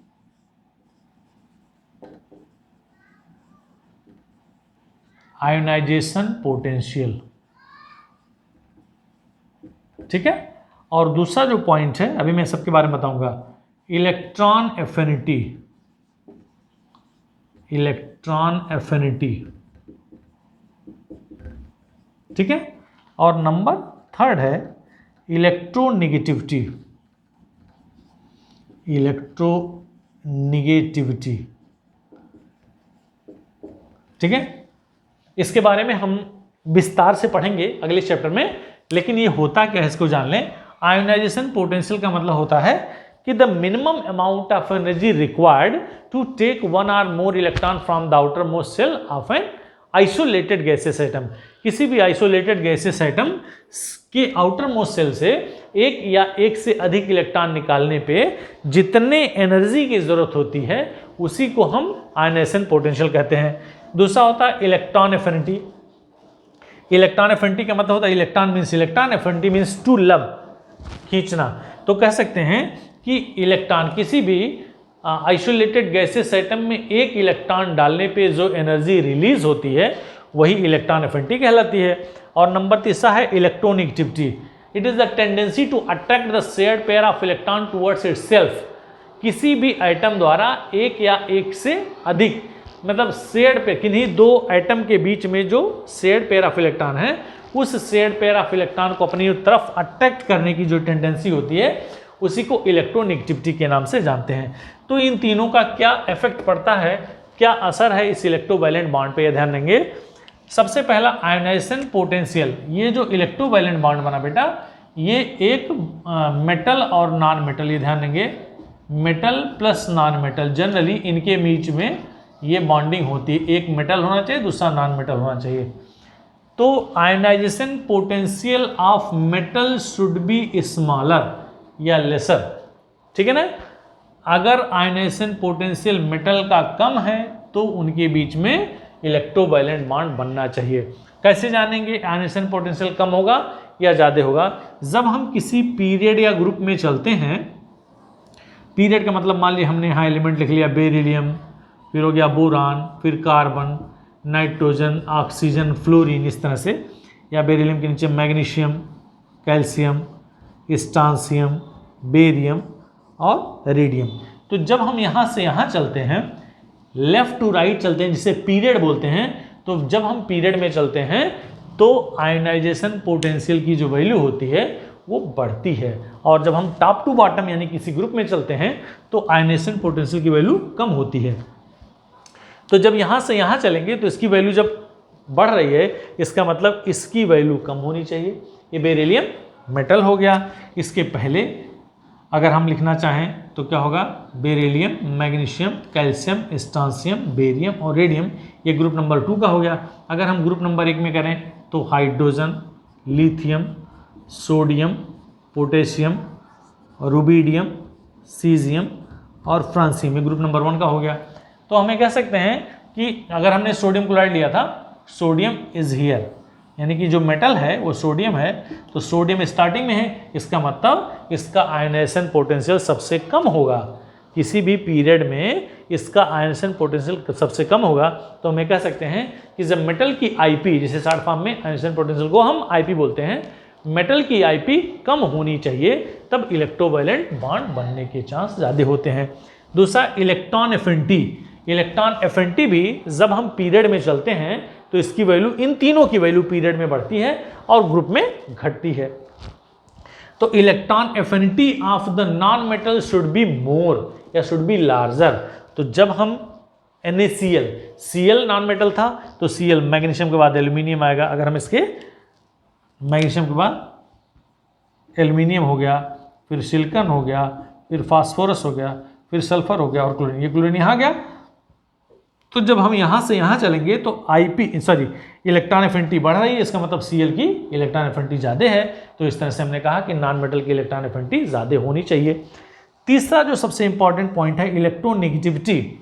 आयोनाइजेशन पोटेंशियल, ठीक है। और दूसरा जो पॉइंट है, अभी मैं सबके बारे में बताऊंगा, इलेक्ट्रॉन एफिनिटी, इलेक्ट्रॉन एफिनिटी, ठीक है। और नंबर 3 है इलेक्ट्रोनेगेटिविटी, इलेक्ट्रोनेगेटिविटी, ठीक है। इसके बारे में हम विस्तार से पढ़ेंगे अगले चैप्टर में, लेकिन ये होता क्या है इसको जान लें। आयोनाइजेशन पोटेंशियल का मतलब होता है कि the minimum amount of energy required to take 1 or more electron from the outermost shell of an isolated gases atom. किसी भी आइसोलेटेड गैसेस एटम के आउटर मोस्ट शेल से एक या एक से अधिक इलेक्ट्रॉन निकालने पे जितने एनर्जी की जरूरत होती है उसी को हम आयोनाइजेशन पोटेंशियल कहते हैं। दूसरा होता है इलेक्ट्रॉन एफिनिटी। इलेक्ट्रॉन एफिनिटी का मतलब होता है electron means electron, affinity means to love, खींचना। तो कह सकते हैं कि इलेक्ट्रॉन किसी भी आइसोलेटेड गैसेस एटम में एक इलेक्ट्रॉन डालने पे जो एनर्जी रिलीज होती है वही इलेक्ट्रॉन एफिनिटी कहलाती है। और नंबर 3 है electronegativity. It is the tendency to attract the shared pair of electron towards itself. किसी भी एटम द्वारा एक या एक से अधिक, मतलब शेयर्ड पेयर, किन्हीं 2 एटम के बीच में जो शेयर्ड पेयर ऑफ इलेक्ट्रॉन है, उस शेयर्ड पेयर ऑफ इलेक्ट्रॉन को अपनी तरफ अट्रैक्ट करने की जो टेंडेंसी होती है उसी को इलेक्ट्रोनेगेटिविटी के नाम से जानते हैं। तो इन तीनों का क्या इफेक्ट पड़ता है, क्या असर है इस इलेक्ट्रोवैलेंट बॉन्ड पे, यह ध्यान देंगे। सबसे पहला आयोनाइजेशन पोटेंशियल। ये जो इलेक्ट्रोवैलेंट बॉन्ड बना बेटा, ये एक मेटल और नॉन मेटल, ये ध्यान देंगे, metal plus non metal, generally इनके बीच में ये बॉन्डिंग होती है। एक मेटल होना चाहिए, दूसरा नॉन मेटल होना चाहिए। तो ionization potential of metal should be smaller या लेसर, ठीक है ना। अगर आयोनाइजेशन पोटेंशियल मेटल का कम है तो उनके बीच में इलेक्ट्रोवैलेंट बॉन्ड बनना चाहिए। कैसे जानेंगे आयोनाइजेशन पोटेंशियल कम होगा या ज़्यादा होगा? जब हम किसी पीरियड या ग्रुप में चलते हैं, पीरियड का मतलब मान लीजिए हमने यहाँ एलिमेंट लिख लिया बेरिलियम, फिर हो गया बोरान, फिर कार्बन, नाइट्रोजन, ऑक्सीजन, फ्लोरीन, इस तरह से, या बेरिलियम के नीचे मैग्नीशियम, कैल्शियम, स्ट्रांसियम, बेरियम और रेडियम। तो जब हम यहाँ से यहाँ चलते हैं, लेफ्ट टू राइट चलते हैं, जिसे पीरियड बोलते हैं, तो जब हम पीरियड में चलते हैं तो आयोनाइजेशन पोटेंशियल की जो वैल्यू होती है वो बढ़ती है। और जब हम टॉप टू बॉटम यानी किसी ग्रुप में चलते हैं तो आयोनाइजेशन पोटेंशियल की वैल्यू कम होती है। तो जब यहाँ से यहाँ चलेंगे तो इसकी वैल्यू जब बढ़ रही है, इसका मतलब इसकी वैल्यू कम होनी चाहिए। ये बेरिलियम मेटल हो गया। इसके पहले अगर हम लिखना चाहें तो क्या होगा? Beryllium, magnesium, calcium, strontium, barium और रेडियम, ये ग्रुप नंबर 2 का हो गया। अगर हम ग्रुप नंबर 1 में करें तो hydrogen, lithium, sodium, potassium, rubidium, caesium और फ्रांसियम, ये ग्रुप नंबर 1 का हो गया। तो हमें कह सकते हैं कि अगर हमने सोडियम क्लोराइड लिया था, सोडियम इज हियर, यानी कि जो मेटल है वो सोडियम है, तो सोडियम स्टार्टिंग में है, इसका मतलब इसका आयोनाइजेशन पोटेंशियल सबसे कम होगा। किसी भी पीरियड में इसका आयनिजेशन पोटेंशियल सबसे कम होगा, तो हम कह सकते हैं कि जब मेटल की आईपी, जैसे शॉर्ट फॉर्म में आयनिजेशन पोटेंशियल को हम आईपी बोलते हैं, मेटल की आईपी कम होनी चाहिए, तब इलेक्ट्रोवायलेंट बॉन्ड बनने के चांस ज़्यादा होते हैं। दूसरा इलेक्ट्रॉन एफिनिटी। इलेक्ट्रॉन एफिनिटी भी जब हम पीरियड में चलते हैं तो इसकी वैल्यू, इन तीनों की वैल्यू पीरियड में बढ़ती है और ग्रुप में घटती है। तो electron affinity of the non metal should be more या शुड बी लार्जर। तो जब हम NaCl, Cl नॉन मेटल था तो Cl, मैग्नीशियम के बाद एल्यूमिनियम आएगा, अगर हम इसके मैग्नीशियम के बाद एल्यूमिनियम हो गया, फिर सिलिकॉन हो गया, फिर फास्फोरस हो गया, फिर सल्फर हो गया और क्लोरीन, ये क्लोरीन यहाँ गया। तो जब हम यहाँ से यहाँ चलेंगे तो इलेक्ट्रॉन एफिनिटी बढ़ रही है, इसका मतलब Cl की इलेक्ट्रॉन एफिनिटी ज़्यादा है। तो इस तरह से हमने कहा कि नॉन मेटल की इलेक्ट्रॉन एफिनिटी ज़्यादा होनी चाहिए। तीसरा जो सबसे इंपॉर्टेंट पॉइंट है, electronegativity.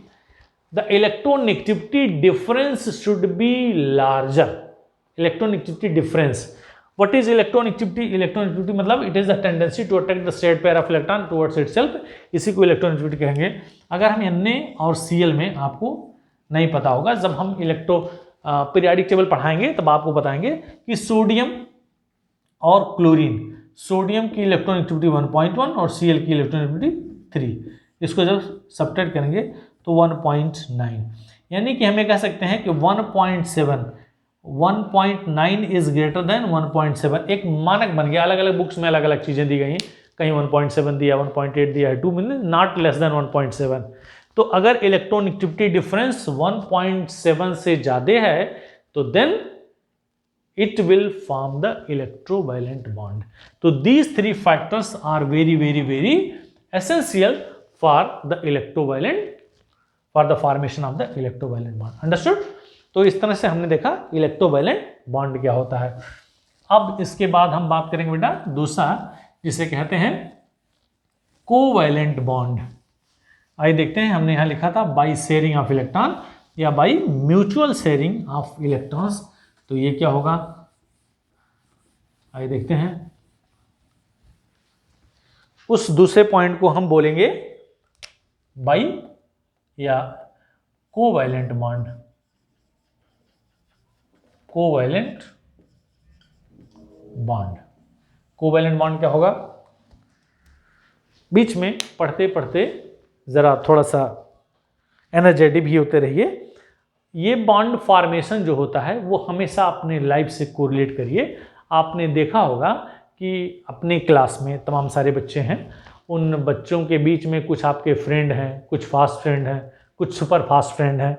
The electronegativity difference should be larger. Electronegativity difference, what is electronegativity? Electronegativity मतलब it is the tendency to attract the state pair of electron towards itself, इसी को इलेक्ट्रोनेगेटिविटी कहेंगे। अगर हम Na और Cl में, आपको नहीं पता होगा, जब हम पीरियाडिक टेबल पढ़ाएंगे तब आपको बताएंगे कि सोडियम और क्लोरीन, सोडियम की इलेक्ट्रोनेगेटिविटी 1.1 और Cl की इलेक्ट्रोनेगेटिविटी 3, इसको जब सब्ट्रैक्ट करेंगे तो 1.9, यानी कि हमें कह सकते हैं कि 1.9 इज ग्रेटर देन 1.7, एक मानक बन गया। अलग अलग बुक्स में अलग अलग चीज़ें दी गई हैं, कहीं 1.7 दिया, 1.8 दिया है, 2 मीन नॉट लेस देन 1.7। तो अगर इलेक्ट्रोनेगेटिविटी डिफरेंस 1.7 से ज़्यादा है तो then it will form the electrovalent bond. So these three factors are very essential for the formation of the electrovalent bond. Understood? तो इस तरह से हमने देखा इलेक्ट्रोवैलेंट बॉन्ड क्या होता है। अब इसके बाद हम बात करेंगे बेटा दूसरा, जिसे कहते हैं कोवैलेंट बॉन्ड। आइए देखते हैं, हमने यहां लिखा था बाई शेयरिंग ऑफ इलेक्ट्रॉन या by mutual sharing of electrons. तो ये क्या होगा, आइए देखते हैं। उस दूसरे पॉइंट को हम बोलेंगे बाई या covalent bond. Covalent bond, covalent bond क्या होगा? बीच में पढ़ते पढ़ते जरा थोड़ा सा एनर्जेटिक भी होते रहिए। ये बॉन्ड फॉर्मेशन जो होता है वो हमेशा अपने लाइफ से कोरिलेट करिए। आपने देखा होगा कि अपने क्लास में तमाम सारे बच्चे हैं, उन बच्चों के बीच में कुछ आपके फ्रेंड हैं, कुछ फास्ट फ्रेंड हैं, कुछ सुपर फास्ट फ्रेंड हैं,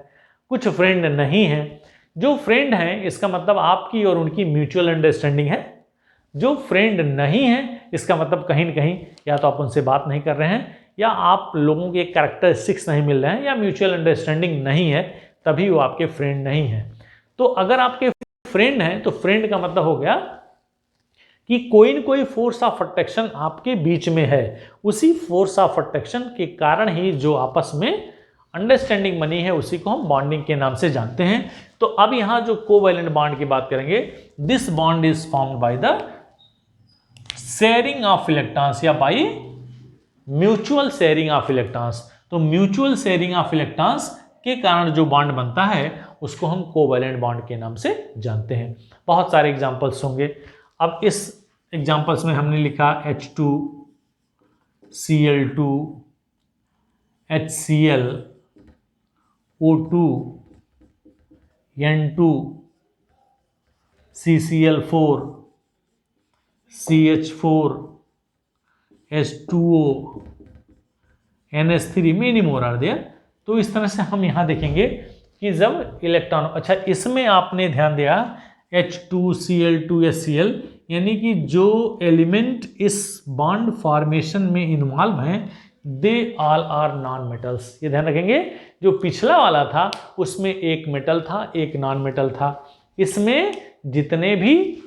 कुछ फ्रेंड नहीं हैं। जो फ्रेंड हैं इसका मतलब आपकी और उनकी म्यूचुअल अंडरस्टैंडिंग है। जो फ्रेंड नहीं है इसका मतलब कहीं न कहीं या तो आप उनसे बात नहीं कर रहे हैं, या आप लोगों के कैरेक्टरिस्टिक्स नहीं मिल रहे हैं, या म्यूचुअल अंडरस्टैंडिंग नहीं है, तभी वो आपके फ्रेंड नहीं हैं। तो अगर आपके फ्रेंड हैं तो फ्रेंड का मतलब हो गया कि कोई न कोई फोर्स ऑफ अट्रैक्शन आपके बीच में है। उसी फोर्स ऑफ अट्रैक्शन के कारण ही जो आपस में अंडरस्टैंडिंग बनी है उसी को हम बॉन्डिंग के नाम से जानते हैं। तो अब यहां जो कोवैलेंट बॉन्ड की बात करेंगे, this bond is formed by the sharing of electrons या by mutual sharing of electrons. तो म्यूचुअल शेयरिंग ऑफ इलेक्ट्रॉन्स के कारण जो बॉन्ड बनता है उसको हम कोवैलेंट बॉन्ड के नाम से जानते हैं। बहुत सारे एग्जांपल्स होंगे। अब इस एग्जांपल्स में हमने लिखा H2, Cl2, HCl, O2, N2, CCl4, CH4, H2O, NH3, many more are there. तो इस तरह से हम यहां देखेंगे कि जब इलेक्ट्रॉन, अच्छा इसमें आपने ध्यान दिया H2, Cl2, HCl, यानी कि जो एलिमेंट इस बॉन्ड फॉर्मेशन में इन्वॉल्व हैं they all are non metals. ये ध्यान रखेंगे, जो पिछला वाला था उसमें एक मेटल था, एक नॉन मेटल था। इसमें जितने भी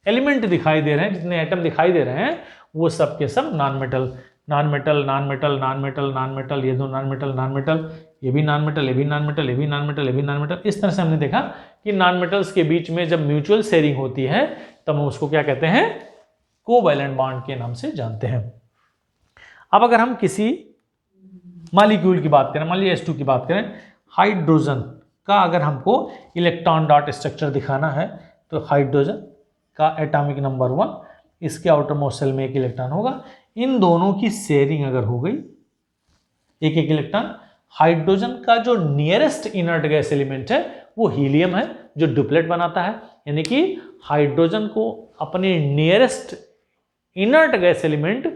एलिमेंट दिखाई दे रहे हैं, जितने एटम दिखाई दे रहे हैं, वो सब के सब non metal, non metal, non metal, non metal, non metal, ये दो नॉन मेटल, नॉन मेटल, ये भी नॉन मेटल, ये भी नॉन मेटल, ये भी नॉन मेटल, ये भी नॉन मेटल। इस तरह से हमने देखा कि नॉन मेटल्स के बीच में जब म्यूचुअल शेयरिंग होती है तब हम उसको क्या कहते हैं, कोवैलेंट बॉन्ड के नाम से जानते हैं। अब अगर हम किसी मॉलिक्यूल की बात करें, मान लीजिए H2 की बात करें, हाइड्रोजन का अगर हमको इलेक्ट्रॉन डॉट स्ट्रक्चर दिखाना है तो हाइड्रोजन का एटॉमिक नंबर 1, इसके आउटर मोस्ट शेल में एक इलेक्ट्रॉन होगा। इन दोनों की शेयरिंग अगर हो गई एक एक इलेक्ट्रॉन, हाइड्रोजन का जो नियरेस्ट इनर्ट गैस एलिमेंट है वो हीलियम है जो डुप्लेट बनाता है, यानी कि हाइड्रोजन को अपने नियरेस्ट इनर्ट गैस एलिमेंट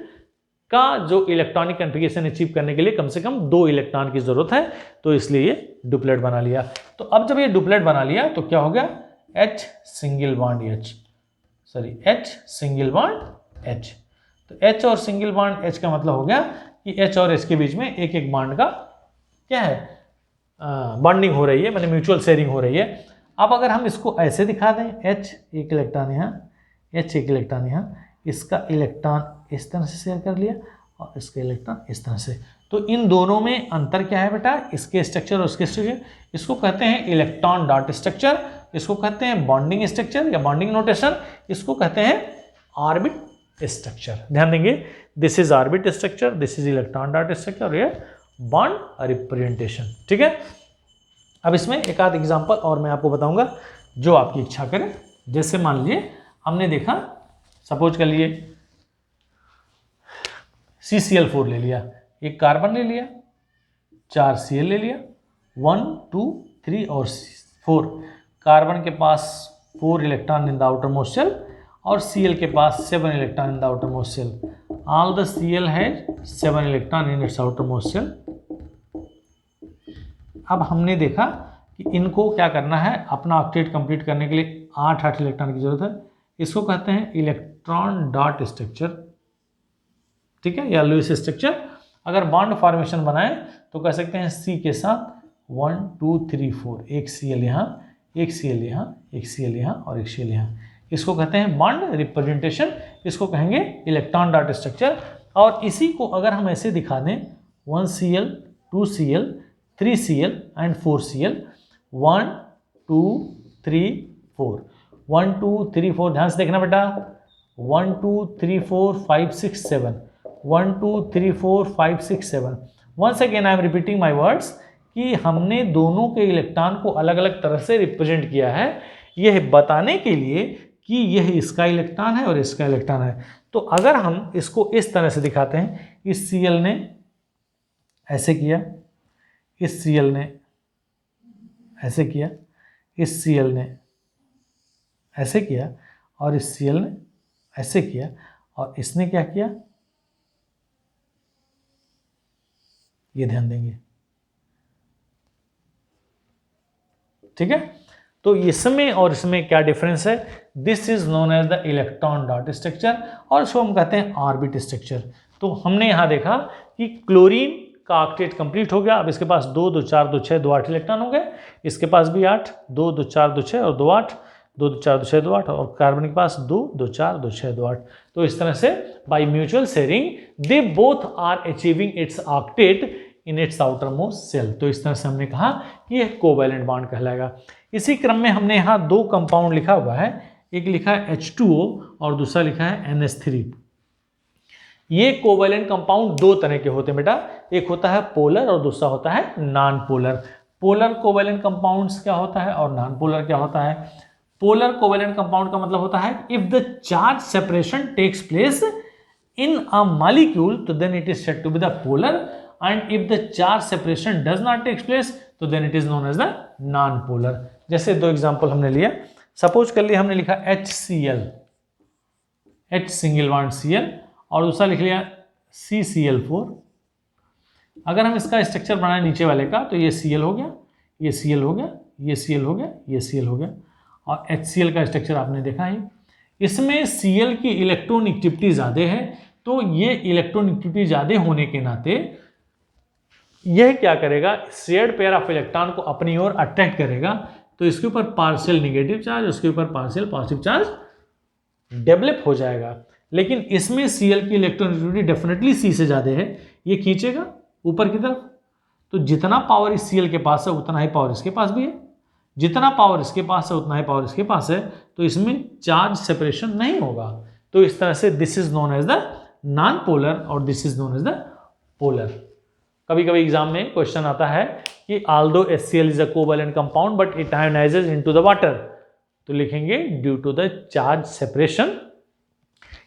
का जो इलेक्ट्रॉनिक कॉन्फ़िगरेशन अचीव करने के लिए कम से कम 2 इलेक्ट्रॉन की जरूरत है, तो इसलिए ये डुप्लेट बना लिया। तो अब जब ये डुप्लेट बना लिया तो क्या हो गया, H single bond H, sorry H single bond H। तो H और सिंगल बॉन्ड H का मतलब हो गया कि H और H के बीच में एक एक बॉन्ड का क्या है, बॉन्डिंग हो रही है, माने म्यूचुअल शेयरिंग हो रही है। अब अगर हम इसको ऐसे दिखा दें, H एक इलेक्ट्रॉन यहाँ, H एक इलेक्ट्रॉन यहाँ, इसका इलेक्ट्रॉन इस तरह से शेयर कर लिया और इसका इलेक्ट्रॉन इस तरह से, तो इन दोनों में अंतर क्या है बेटा, इसके स्ट्रक्चर और उसके स्ट्रक्चर। इसको कहते हैं इलेक्ट्रॉन डॉट स्ट्रक्चर, इसको कहते हैं बॉन्डिंग स्ट्रक्चर या बॉन्डिंग नोटेशन, इसको कहते हैं ऑर्बिट स्ट्रक्चर। ध्यान देंगे, this is orbit structure, this is electron dot structure और ये बॉन्ड रिप्रेजेंटेशन। ठीक है, अब इसमें एक आध एग्जांपल और मैं आपको बताऊंगा जो आपकी इच्छा करे। जैसे मान लीजिए हमने देखा, सपोज कर लिए CCl4 ले लिया, एक कार्बन ले लिया, 4 Cl ले लिया, 1 2 3 और 4। कार्बन के पास 4 electron in the outermost shell और Cl के पास 7 electron in the outermost shell. All the Cl has 7 electron in its outermost shell. अब हमने देखा कि इनको क्या करना है, अपना ऑक्टेट कंप्लीट करने के लिए 8 इलेक्ट्रॉन की जरूरत है। इसको कहते हैं इलेक्ट्रॉन डॉट स्ट्रक्चर, ठीक है, या लुईस स्ट्रक्चर। अगर बॉन्ड फॉर्मेशन बनाए तो कह सकते हैं C के साथ 1 2 3 4, एक Cl यहाँ, एक Cl यहाँ, एक Cl यहाँ और एक Cl यहाँ। इसको कहते हैं बॉन्ड रिप्रेजेंटेशन, इसको कहेंगे इलेक्ट्रॉन डॉट स्ट्रक्चर। और इसी को अगर हम ऐसे दिखा दें 1 Cl 2 Cl 3 Cl and 4 Cl, 1 2 3 4, 1 2 3 4, ध्यान से देखना बेटा, 1 2 3 4 5 6 7, 1 2 3 4 5 6 7। Once again I am repeating my words कि हमने दोनों के इलेक्ट्रॉन को अलग अलग तरह से रिप्रेजेंट किया है, यह बताने के लिए कि यह इसका इलेक्ट्रॉन है और इसका इलेक्ट्रॉन है। तो अगर हम इसको इस तरह से दिखाते हैं, इस Cl ने ऐसे किया, इस Cl ने ऐसे किया, इस Cl ने ऐसे किया और इस Cl ने ऐसे किया और इसने क्या किया, ये ध्यान देंगे। ठीक है, तो इसमें और इसमें क्या डिफरेंस है, this is known as the electron dot structure और इसको हम कहते हैं ऑर्बिट स्ट्रक्चर। तो हमने यहां देखा कि क्लोरीन का ऑक्टेट कंप्लीट हो गया। अब इसके पास 2 2 4 2 6 2 8 इलेक्ट्रॉन हो गए, इसके पास भी 8, 2 2 4 2 6 और 2 8, 2 2 4 2 6 2 8 और कार्बन के पास 2 2 4 2 6 2 8। तो इस तरह से by mutual sharing they both are achieving its octet in its outermost shell. तो इस तरह से हमने कहा कि यह कोवैलेंट बॉन्ड कहलाएगा। इसी क्रम में हमने यहाँ 2 कंपाउंड लिखा हुआ है, एक लिखा है H2O और दूसरा लिखा है NH3। ये कोवैलेंट कंपाउंड 2 तरह के होते हैं बेटा, एक होता है पोलर और दूसरा होता है non polar. Polar covalent compounds क्या होता है और नॉन पोलर क्या होता है। पोलर कोवैलेंट कंपाउंड का मतलब होता है if the charge separation takes place in a molecule तो then it is said to be the polar, and if the charge separation does not takes place तो then it is known as the non polar. जैसे 2 example हमने लिया, suppose कर लिया हमने लिखा HCl, H single bond Cl और दूसरा लिख लिया CCl4। अगर हम इसका स्ट्रक्चर बनाए नीचे वाले का तो ये Cl हो गया, ये Cl हो गया, ये Cl हो गया, ये Cl हो गया और HCl का स्ट्रक्चर आपने देखा है। इसमें Cl की इलेक्ट्रोनेगेटिविटी ज़्यादा है, तो ये इलेक्ट्रोनेगेटिविटी ज़्यादा होने के नाते यह क्या करेगा, शेयर्ड पेयर ऑफ इलेक्ट्रॉन को अपनी ओर अट्रैक्ट करेगा, तो इसके ऊपर पार्शियल नेगेटिव चार्ज, उसके ऊपर पार्शियल पॉजिटिव चार्ज डेवलप हो जाएगा। लेकिन इसमें Cl की इलेक्ट्रोनेगेटिविटी डेफिनेटली C से ज़्यादा है, ये खींचेगा ऊपर की तरफ, तो जितना पावर इस Cl के पास है उतना ही पावर इसके पास भी है, जितना पावर इसके पास है उतना ही पावर इसके पास है, तो इसमें चार्ज सेपरेशन नहीं होगा। तो इस तरह से this is known as the non polar और this is known as the polar. कभी कभी एग्जाम में क्वेश्चन आता है कि although HCl is a covalent compound but it ionizes into the water, तो लिखेंगे due to the charge separation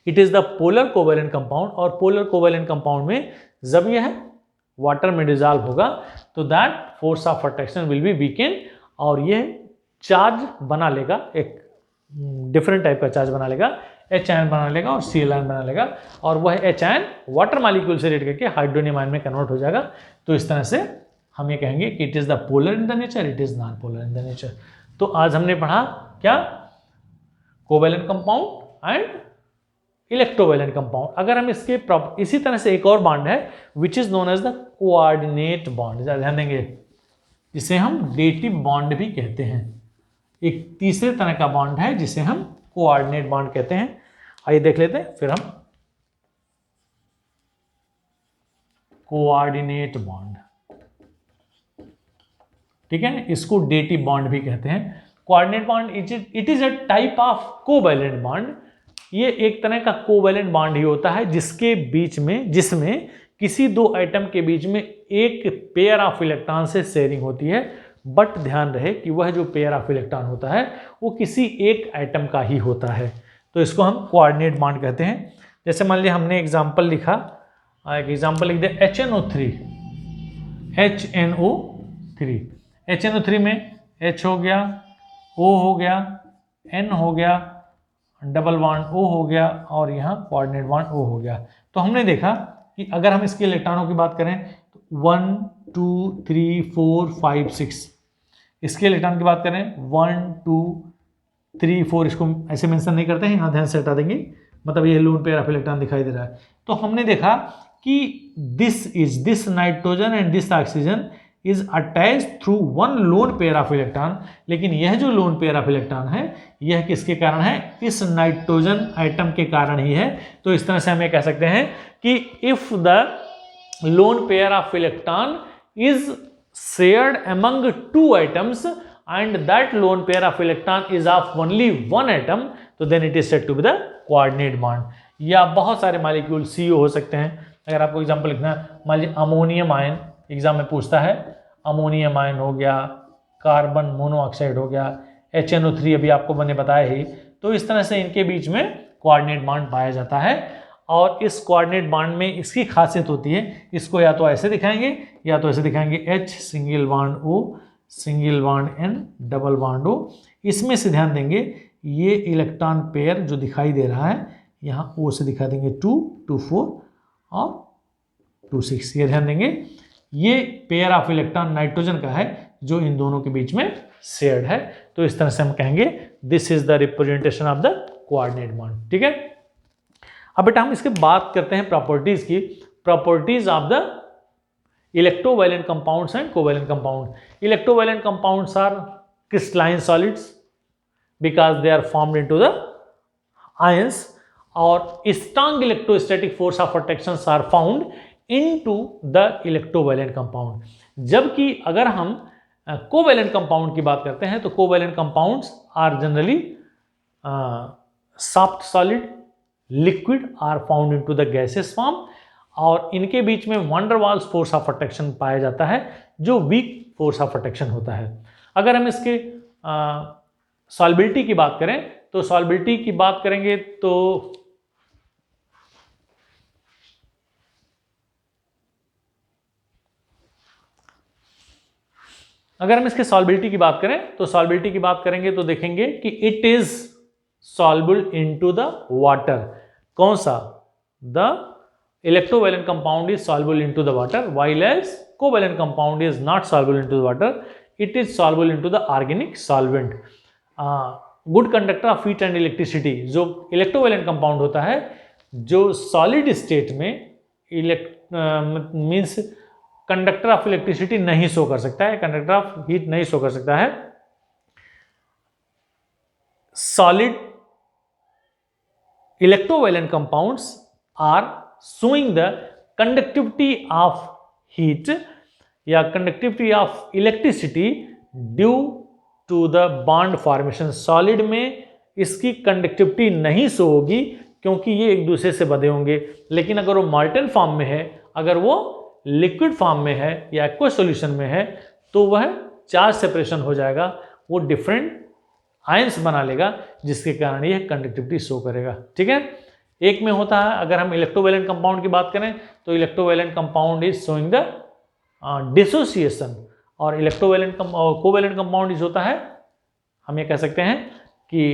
it is the polar covalent compound. और polar covalent compound में जब यह वाटर में डिजॉल्व होगा तो that force of attraction will be weakened और यह चार्ज बना लेगा, एक डिफरेंट टाइप का चार्ज बना लेगा, H आयन बना लेगा और Cl आयन बना लेगा और वह H आयन वाटर मॉलिक्यूल से रिएक्ट करके हाइड्रोनियम आयन में कन्वर्ट हो जाएगा। तो इस तरह से हम ये कहेंगे कि it is the polar in the nature, it is non polar in the nature. तो आज हमने पढ़ा क्या, covalent compound and electrovalent compound. अगर हम इसके इसी तरह से एक और बॉन्ड है which is known as the coordinate bond, ध्यान देंगे, जिसे हम डेटिव बॉन्ड भी कहते हैं। एक तीसरे तरह का बॉन्ड है जिसे हम कोऑर्डिनेट बॉन्ड कहते हैं। आइए देख लेते हैं फिर हम कोऑर्डिनेट बॉन्ड, ठीक है, इसको डेटिव बॉन्ड भी कहते हैं। Coordinate bond it is a type of covalent bond. ये एक तरह का कोवैलेंट बॉन्ड ही होता है जिसमें किसी दो एटम के बीच में एक पेयर ऑफ इलेक्ट्रॉन से शेयरिंग होती है, बट ध्यान रहे कि वह जो पेयर ऑफ इलेक्ट्रॉन होता है वो किसी एक एटम का ही होता है। तो इसको हम कोऑर्डिनेट बॉन्ड कहते हैं। जैसे मान लिया हमने एग्जांपल लिखा, एक एग्जांपल लिख दिया HNO3, HNO3 में H हो गया, O हो गया, N हो गया, डबल बॉन्ड O हो गया और यहाँ कोऑर्डिनेट बॉन्ड O हो गया। तो हमने देखा कि अगर हम इसके इलेक्ट्रॉनों की बात करें तो 1 2 3 4 5 6, इसके इलेक्ट्रॉन की बात करें 1 2 3 4, इसको ऐसे मेंशन नहीं करते हैं, यहाँ ध्यान से हटा देंगे, मतलब ये लोन पेयर ऑफ इलेक्ट्रॉन दिखाई दे रहा है। तो हमने देखा कि this nitrogen and this oxygen is attached through one lone pair of electron, लेकिन यह जो लोन पेयर ऑफ इलेक्ट्रॉन है यह किसके कारण है, इस नाइट्रोजन एटम के कारण ही है। तो इस तरह से हम ये कह सकते हैं कि if the lone pair of electron is shared among two atoms and that lone pair of electron is of only one atom, तो then it is said to be the coordinate bond। या बहुत सारे molecule CO हो सकते हैं। अगर आपको example लिखना है, मान लीजिए अमोनियम आयन एग्जाम में पूछता है, अमोनियम आयन हो गया, कार्बन मोनोऑक्साइड हो गया, HNO3 अभी आपको मैंने बताया ही। तो इस तरह से इनके बीच में कोऑर्डिनेट बॉन्ड पाया जाता है और इस कोऑर्डिनेट बॉन्ड में इसकी खासियत होती है, इसको या तो ऐसे दिखाएंगे या तो ऐसे दिखाएंगे, H single bond O single bond N double bond O। इसमें से ध्यान देंगे ये इलेक्ट्रॉन पेयर जो दिखाई दे रहा है यहाँ O से दिखा देंगे 2 2 4 और 2 6, ये ध्यान देंगे ये पेयर ऑफ इलेक्ट्रॉन नाइट्रोजन का है जो इन दोनों के बीच में शेयर्ड है। तो इस तरह से हम कहेंगे this is the representation of the coordinate bond, ठीक है। अब बेटा हम इसके बात करते हैं प्रॉपर्टीज की, properties of the electrovalent compounds and covalent compound। Electrovalent compounds are crystalline solids because they are formed into the ions, और strong electrostatic force of attractions are found into the electrovalent compound। जबकि अगर हम covalent compound की बात करते हैं तो covalent compounds are generally soft solid, liquid are found into the gaseous form, और इनके बीच में van der Waals force of attraction पाया जाता है जो वीक फोर्स ऑफ अट्रैक्शन होता है। अगर हम इसके सॉल्बिलिटी की बात करें तो सॉल्बिलिटी की बात करेंगे तो अगर हम इसके सॉल्बिलिटी की बात करें तो सॉल्बिलिटी की बात करेंगे तो देखेंगे कि it is soluble into the water. कौन सा? The electrovalent compound is soluble into the water while as covalent compound is not soluble into the water, it is soluble into the organic solvent। good conductor of heat and electricity जो electrovalent compound होता है जो solid state में means conductor of electricity नहीं show कर सकता है, conductor of heat नहीं शो कर सकता है। solid electrovalent compounds are showing the conductivity of heat या conductivity of electricity due to the bond formation। Solid में इसकी कंडक्टिविटी नहीं शो होगी क्योंकि ये एक दूसरे से बंधे होंगे, लेकिन अगर वो मॉल्टन फॉर्म में है, अगर वो लिक्विड फॉर्म में है या एक्वा सॉल्यूशन में है तो वह चार्ज सेपरेशन हो जाएगा, वो डिफरेंट आयंस बना लेगा, जिसके कारण यह कंडक्टिविटी शो करेगा। ठीक है, एक में होता है, अगर हम इलेक्ट्रोवैलेंट कंपाउंड की बात करें तो electrovalent compound is showing the dissociation, और इलेक्ट्रोवैलेंट कोवैलेंट कंपाउंड इज होता है, हम ये कह सकते हैं कि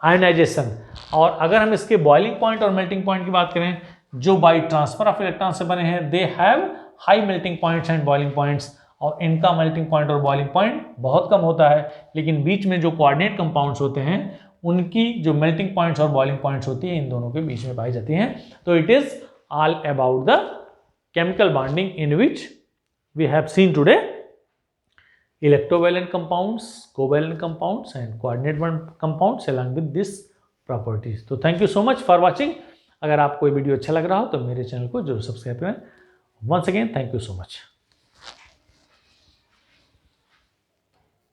आयनाइजेशन। और अगर हम इसके बॉइलिंग पॉइंट और मेल्टिंग पॉइंट की बात करें, जो बाई ट्रांसफर ऑफ इलेक्ट्रॉन से बने हैं, they have high melting points and boiling points, और इनका मेल्टिंग पॉइंट और बॉइलिंग पॉइंट बहुत कम होता है, लेकिन बीच में जो कोऑर्डिनेट कंपाउंड्स होते हैं उनकी जो मेल्टिंग पॉइंट्स और बॉइलिंग पॉइंट्स होती है इन दोनों के बीच में पाई जाती हैं। तो it is all about the chemical bonding in which we have seen today electrovalent compounds, covalent compounds and coordinate bond compounds along with this properties। तो thank you so much for watching. अगर आपको ये video अच्छा लग रहा हो तो मेरे चैनल को जरूर सब्सक्राइब करें। Once again thank you so much.